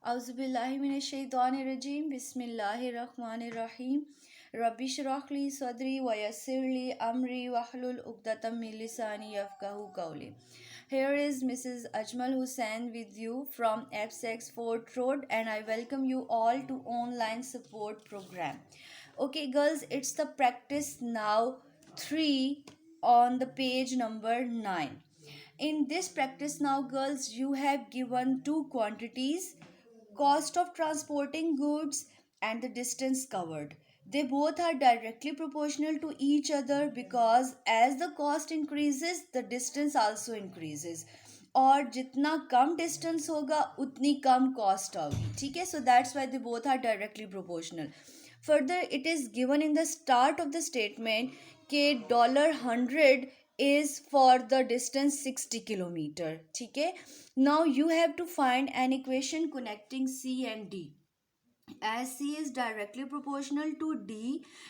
औज़ुबिल्लाहिमिनश्शैतानिर्रजीम बिस्मिल्लाहिर्रहमानिर्रहीम रब्बि श्रह ली सदरी वयस्सिर ली अमरी वहलुल उक़दतम मिन लिसानी यफ़क़हू क़ौली. Here is Mrs. Ajmal Hussain with you from F6 Fort Road, and I welcome you all to online support program. Okay girls, it's the practice now 3 on the page number 9. In this practice now girls, you have given two quantities: cost of transporting goods and the distance covered. They both are directly proportional to each other because as the cost increases, the distance also increases. और जितना कम distance होगा उतनी कम cost होगी. ठीक है, so that's why they both are directly proportional. Further it is given in the start of the statement के $100 is for the distance 60 kilometer. ठीक है, now you have to find an equation connecting C and D. As C is directly proportional to D,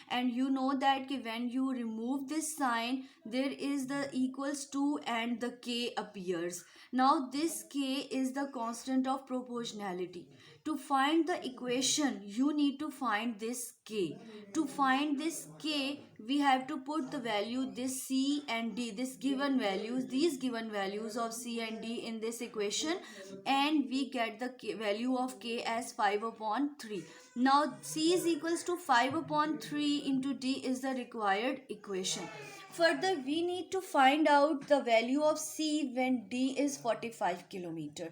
and you know that when you remove this sign, there is the equals to and the K appears. Now this K is the constant of proportionality. To find the equation, you need to find this K. To find this K, we have to put the value this C and D, these given values of C and D in this equation, and we get the value of K as 5/3. Now C is equals to 5/3 into D is the required equation. Further, we need to find out the value of C when D is 45 kilometer.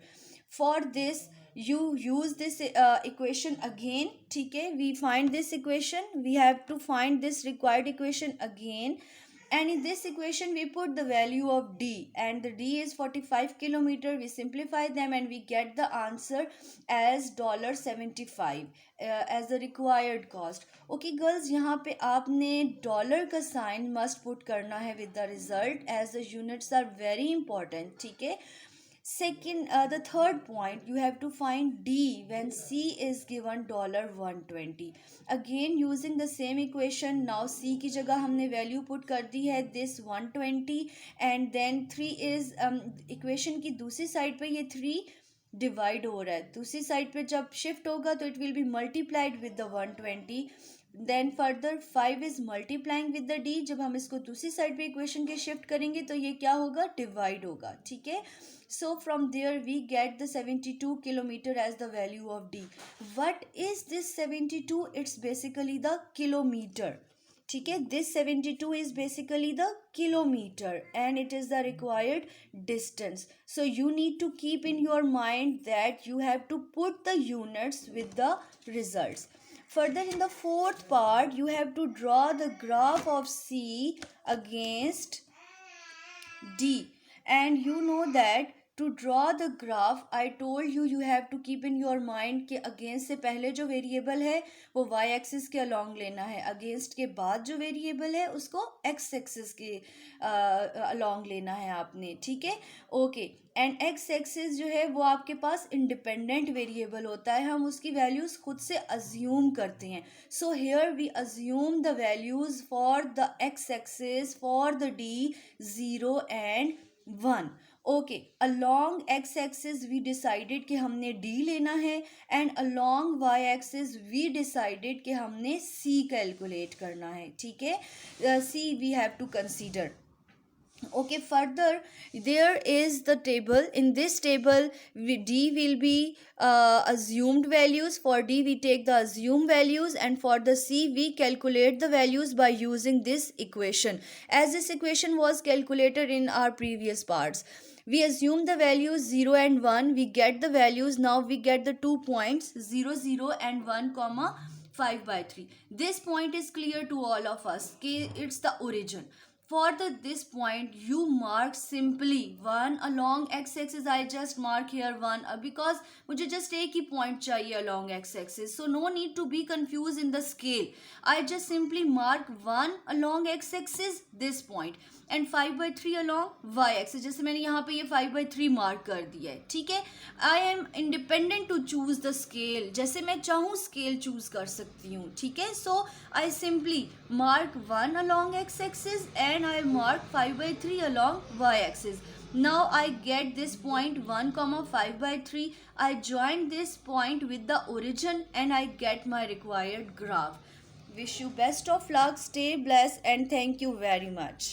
For this, you use this equation again. ठीक है, we find this equation, we have to find this required equation again, and in this equation we put the value of D, and the D is 45 kilometer. We simplify them and we get the answer as $75 as the required cost. Okay girls, यहाँ पे आपने dollar का sign must put करना है with the result as the units are very important. ठीक है, second, the third point, you have to find D when C is given $120. Again using the same equation, now C की जगह हमने value put कर दी है this 120, and then 3 is equation की दूसरी side पे ये 3 डिवाइड हो रहा है, दूसरी साइड पे जब शिफ्ट होगा तो it will be multiplied with the 120. Then further 5 is multiplying with the D. जब हम इसको दूसरी साइड पे इक्वेशन के शिफ्ट करेंगे तो ये क्या होगा, डिवाइड होगा. ठीक है, so from there we get the 72 kilometre as the value of D. What is this 72? It's basically the kilometre. ठीक है, this 72 is basically the kilometer and it is the required distance. So you need to keep in your mind that you have to put the units with the results. Further, in the fourth part, you have to draw the graph of C against D, and you know that to draw the graph, I told you you have to keep in your mind कि against से पहले जो variable है वो y axis के along लेना है, against के बाद जो वेरिएबल है उसको x एक्सिस के अलॉन्ग लेना है आपने. ठीक है, ओके. एंड x एक्सिस जो है वो आपके पास इंडिपेंडेंट वेरिएबल होता है, हम उसकी वैल्यूज़ खुद से अज्यूम करते हैं. So here we assume the values for the x axis for the d 0 and 1. Okay, along x axis we decided कि हमने डी लेना है, and along y axis we decided कि हमने सी कैलकुलेट करना है. ठीक है, see we have to consider. Okay, further there is the table. In this table D will be assumed values. For D we take the assumed values, and for the C we calculate the values by using this equation, as this equation was calculated in our previous parts. We assume the values 0 and 1, we get the values. Now we get the 2 points 0 0 and 1 comma 5/3. This point is clear to all of us. Okay, it's the origin. For this point you mark simply 1 along x axis. I just mark here 1 because मुझे just एक ही point चाहिए along x axis, so no need to be confused in the scale. I just simply mark 1 along x axis this point and 5/3 along y axis. जैसे मैंने यहाँ पे ये 5/3 mark कर दिया है. ठीक है, I am independent to choose the scale. जैसे मैं चाहूँ scale choose कर सकती हूँ. ठीक है, so I simply mark 1 along x axis and I mark 5/3 along y axis. Now I get this point 1 comma 5 by 3. I join this point with the origin and I get my required graph. Wish you best of luck, stay blessed, and thank you very much.